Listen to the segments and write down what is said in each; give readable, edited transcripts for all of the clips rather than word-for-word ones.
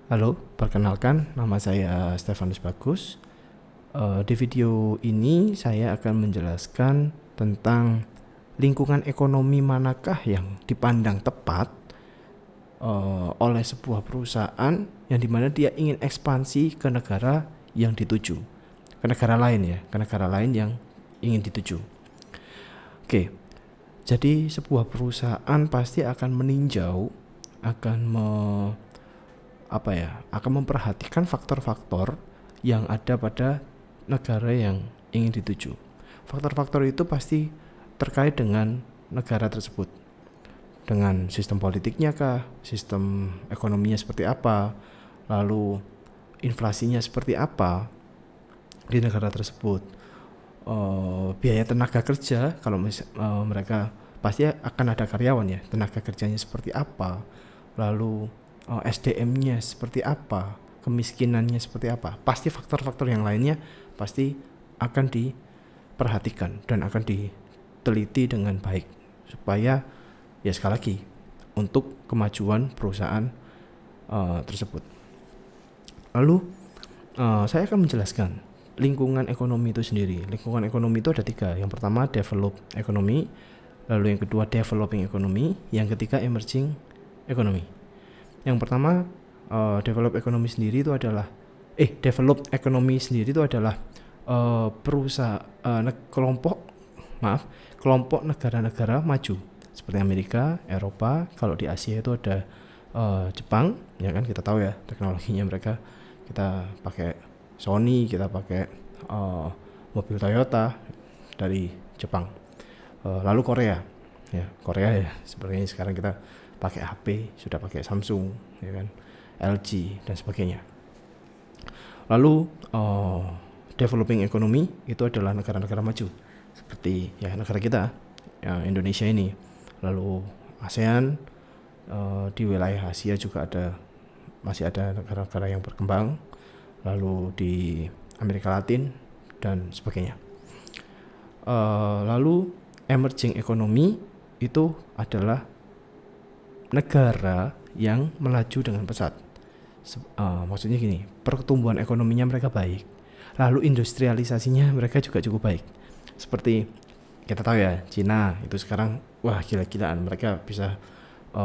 Halo, perkenalkan nama saya Stefanus Bagus. Di video ini saya akan menjelaskan tentang lingkungan ekonomi manakah yang dipandang tepat oleh sebuah perusahaan yang dimana dia ingin ekspansi ke negara yang dituju, ke negara lain ya, ke negara lain yang ingin dituju. Oke, jadi sebuah perusahaan pasti akan meninjau, akan akan memperhatikan faktor-faktor yang ada pada negara yang ingin dituju. Faktor-faktor itu pasti terkait dengan negara tersebut, dengan sistem politiknya kah, sistem ekonominya seperti apa, lalu inflasinya seperti apa di negara tersebut, biaya tenaga kerja, kalau mereka pasti akan ada karyawan ya, tenaga kerjanya seperti apa, lalu SDM-nya seperti apa, kemiskinannya seperti apa, pasti faktor-faktor yang lainnya pasti akan diperhatikan dan akan diteliti dengan baik supaya ya sekali lagi untuk kemajuan perusahaan tersebut. Lalu saya akan menjelaskan lingkungan ekonomi itu sendiri. Lingkungan ekonomi itu ada 3. Yang pertama develop ekonomi, lalu yang kedua developing ekonomi, yang ketiga emerging ekonomi. Yang pertama develop ekonomi sendiri itu adalah develop ekonomi sendiri itu adalah kelompok negara-negara maju seperti Amerika, Eropa. Kalau di Asia itu ada Jepang, ya kan, kita tahu ya teknologinya mereka, kita pakai Sony, kita pakai mobil Toyota dari Jepang. Lalu Korea ya, sepertinya sekarang kita pakai HP sudah pakai Samsung, ya kan, LG dan sebagainya. Lalu developing economy itu adalah negara-negara maju seperti ya negara kita ya, Indonesia ini. Lalu ASEAN, di wilayah Asia juga masih ada negara-negara yang berkembang, lalu di Amerika Latin dan sebagainya. Lalu emerging economy itu adalah negara yang melaju dengan pesat. Maksudnya gini, pertumbuhan ekonominya mereka baik, lalu industrialisasinya mereka juga cukup baik. Seperti kita tahu ya, Cina itu sekarang wah gila-gilaan, mereka bisa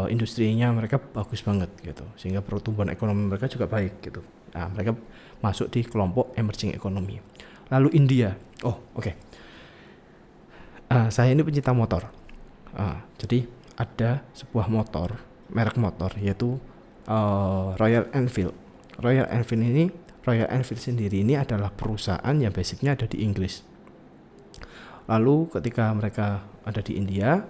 industrinya mereka bagus banget gitu, sehingga pertumbuhan ekonomi mereka juga baik gitu. Nah, mereka masuk di kelompok emerging economy. Lalu India, saya ini pencinta motor. Jadi ada sebuah merek motor yaitu Royal Enfield. Royal Enfield sendiri ini adalah perusahaan yang basicnya ada di Inggris. Lalu ketika mereka ada di India,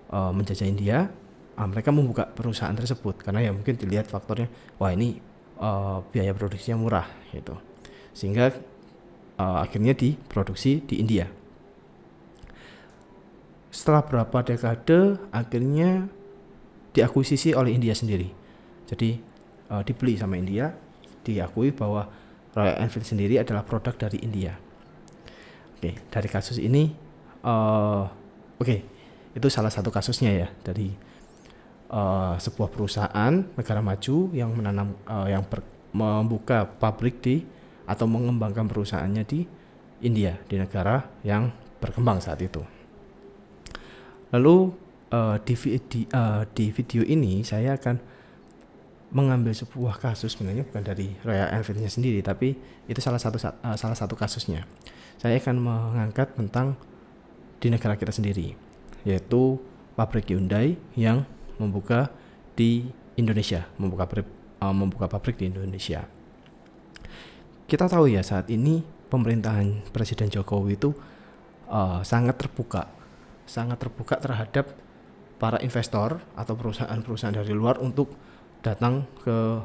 menjajah India, mereka membuka perusahaan tersebut karena ya mungkin dilihat faktornya, wah ini biaya produksinya murah gitu, sehingga akhirnya diproduksi di India. Setelah berapa dekade akhirnya diakuisisi oleh India sendiri. Jadi dibeli sama India, diakui bahwa Royal Enfield sendiri adalah produk dari India. Dari kasus ini itu salah satu kasusnya ya, dari sebuah perusahaan negara maju yang membuka pabrik atau mengembangkan perusahaannya di India, di negara yang berkembang saat itu. Lalu di video ini saya akan mengambil sebuah kasus, sebenarnya bukan dari Royal Enfield-nya sendiri, tapi itu salah satu kasusnya. Saya akan mengangkat tentang di negara kita sendiri, yaitu pabrik Hyundai yang membuka di Indonesia, membuka pabrik di Indonesia. Kita tahu ya, saat ini pemerintahan Presiden Jokowi itu sangat terbuka terhadap para investor atau perusahaan-perusahaan dari luar untuk datang ke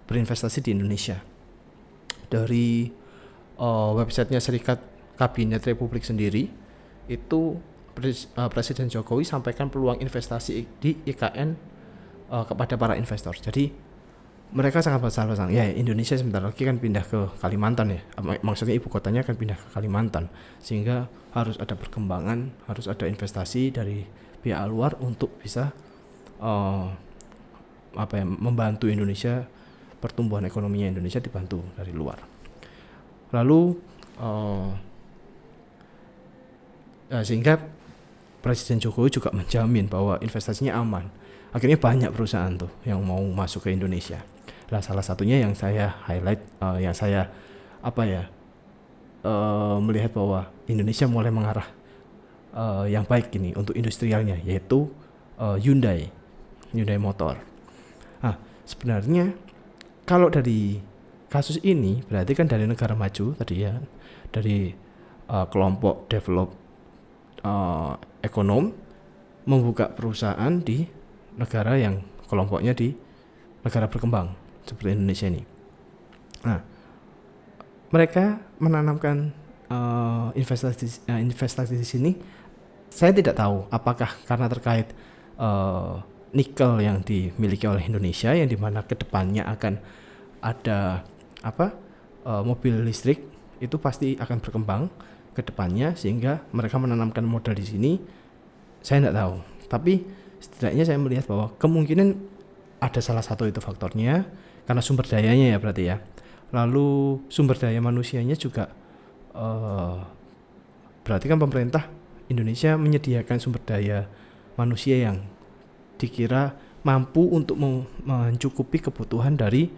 berinvestasi di Indonesia. Dari websitenya Serikat Kabinet Republik sendiri itu Presiden Jokowi sampaikan peluang investasi di IKN kepada para investor. Jadi mereka sangat besar-besar. Ya, Indonesia sebentar lagi kan pindah ke Kalimantan ya. Maksudnya ibu kotanya kan pindah ke Kalimantan, sehingga harus ada perkembangan, harus ada investasi dari pihak luar untuk bisa membantu Indonesia, pertumbuhan ekonominya Indonesia dibantu dari luar. Lalu sehingga Presiden Jokowi juga menjamin bahwa investasinya aman. Akhirnya banyak perusahaan tuh yang mau masuk ke Indonesia. Nah, salah satunya yang saya highlight, yang saya melihat bahwa Indonesia mulai mengarah yang baik ini untuk industrialnya, yaitu Hyundai Motor. Nah, sebenarnya kalau dari kasus ini berarti kan dari negara maju tadi ya, dari kelompok develop ekonom membuka perusahaan di negara yang kelompoknya di negara berkembang seperti Indonesia ini. Nah, mereka menanamkan investasi di sini. Saya tidak tahu apakah karena terkait nikel yang dimiliki oleh Indonesia, yang dimana kedepannya akan ada mobil listrik itu pasti akan berkembang kedepannya, sehingga mereka menanamkan modal di sini. Saya tidak tahu, tapi setidaknya saya melihat bahwa kemungkinan ada salah satu itu faktornya karena sumber dayanya ya berarti ya. Lalu sumber daya manusianya juga berarti kan pemerintah Indonesia menyediakan sumber daya manusia yang dikira mampu untuk mencukupi kebutuhan dari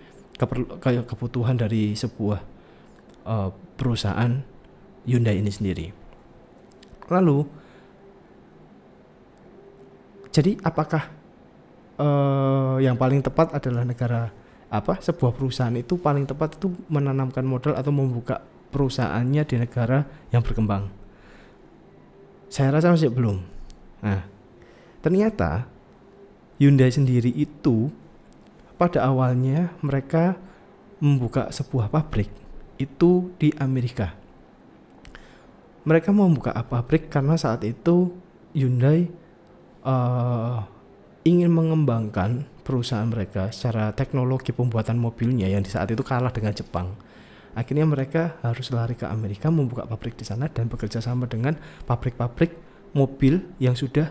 sebuah perusahaan Hyundai ini sendiri. Lalu jadi apakah yang paling tepat adalah sebuah perusahaan itu paling tepat itu menanamkan modal atau membuka perusahaannya di negara yang berkembang? Saya rasa masih belum. Nah, ternyata Hyundai sendiri itu pada awalnya mereka membuka sebuah pabrik itu di Amerika. Mereka membuka pabrik karena saat itu Hyundai ingin mengembangkan perusahaan mereka secara teknologi pembuatan mobilnya yang di saat itu kalah dengan Jepang. Akhirnya mereka harus lari ke Amerika, membuka pabrik di sana dan bekerja sama dengan pabrik-pabrik mobil yang sudah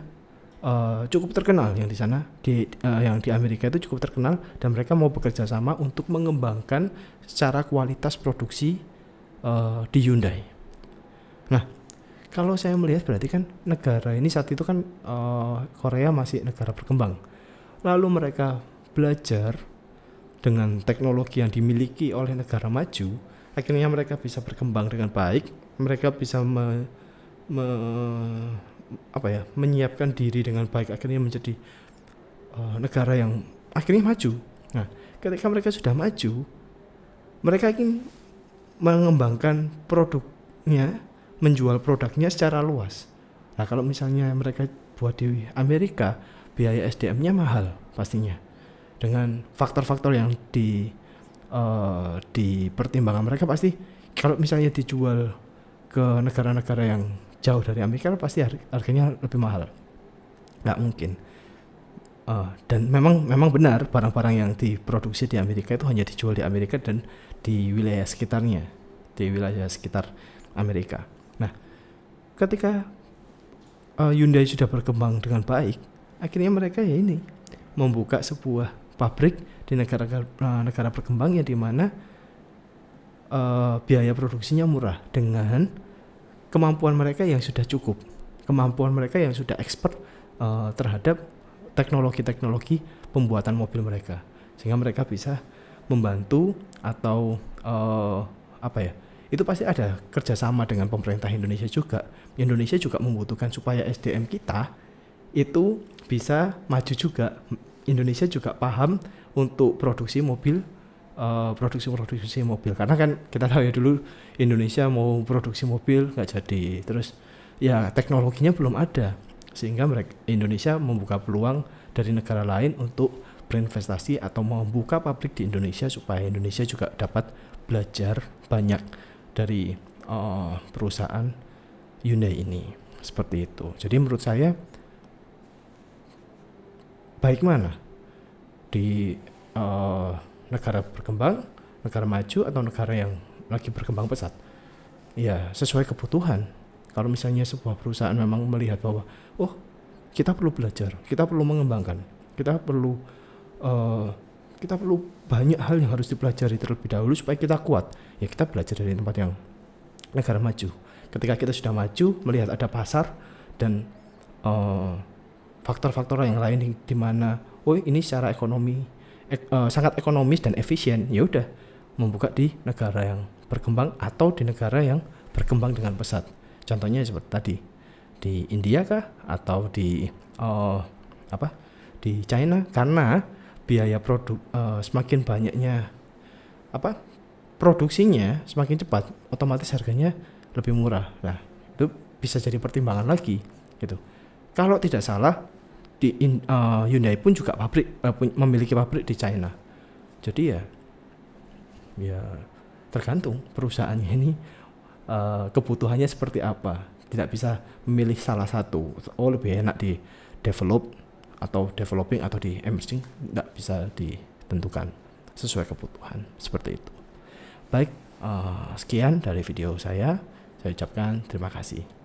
cukup terkenal yang di sana, yang di Amerika itu cukup terkenal, dan mereka mau bekerja sama untuk mengembangkan secara kualitas produksi di Hyundai. Nah, kalau saya melihat berarti kan negara ini saat itu kan Korea masih negara berkembang. Lalu mereka belajar dengan teknologi yang dimiliki oleh negara maju, akhirnya mereka bisa berkembang dengan baik. Mereka bisa menyiapkan diri dengan baik, akhirnya menjadi negara yang akhirnya maju. Nah, ketika mereka sudah maju, mereka ingin mengembangkan produknya, menjual produknya secara luas. Nah, kalau misalnya mereka buat di Amerika, biaya SDM-nya mahal pastinya. Dengan faktor-faktor yang dipertimbangkan mereka, pasti kalau misalnya dijual ke negara-negara yang jauh dari Amerika pasti harganya lebih mahal. Nggak mungkin. Dan memang benar barang-barang yang diproduksi di Amerika itu hanya dijual di Amerika dan di wilayah sekitarnya, di wilayah sekitar Amerika. Nah, ketika Hyundai sudah berkembang dengan baik, akhirnya mereka membuka sebuah pabrik di negara berkembang yang dimana biaya produksinya murah dengan kemampuan mereka yang sudah cukup, kemampuan mereka yang sudah expert terhadap teknologi-teknologi pembuatan mobil mereka, sehingga mereka bisa membantu atau itu pasti ada kerjasama dengan pemerintah Indonesia juga. Indonesia juga membutuhkan supaya SDM kita itu bisa maju juga. Indonesia juga paham untuk produksi mobil, karena kan kita tahu ya, dulu Indonesia mau produksi mobil nggak jadi, terus ya teknologinya belum ada, sehingga Indonesia membuka peluang dari negara lain untuk berinvestasi atau membuka pabrik di Indonesia supaya Indonesia juga dapat belajar banyak dari perusahaan Hyundai ini, seperti itu. Jadi menurut saya baik mana di negara berkembang, negara maju, atau negara yang lagi berkembang pesat? Ya sesuai kebutuhan. Kalau misalnya sebuah perusahaan memang melihat bahwa kita perlu belajar, kita perlu mengembangkan, kita perlu eh, kita perlu banyak hal yang harus dipelajari terlebih dahulu supaya kita kuat. Ya kita belajar dari tempat yang negara maju. Ketika kita sudah maju, melihat ada pasar dan faktor-faktor yang lain di mana oh ini secara ekonomi sangat ekonomis dan efisien, ya udah membuka di negara yang berkembang atau di negara yang berkembang dengan pesat. Contohnya seperti tadi di India kah atau di di China, karena biaya produk semakin banyaknya produksinya semakin cepat, otomatis harganya lebih murah. Nah, itu bisa jadi pertimbangan lagi gitu. Kalau tidak salah di Hyundai pun juga memiliki pabrik di China. Jadi ya tergantung perusahaannya ini kebutuhannya seperti apa. Tidak bisa memilih salah satu. Oh lebih enak di develop atau developing atau di emerging, tidak bisa ditentukan, sesuai kebutuhan seperti itu. Baik, sekian dari video saya ucapkan terima kasih.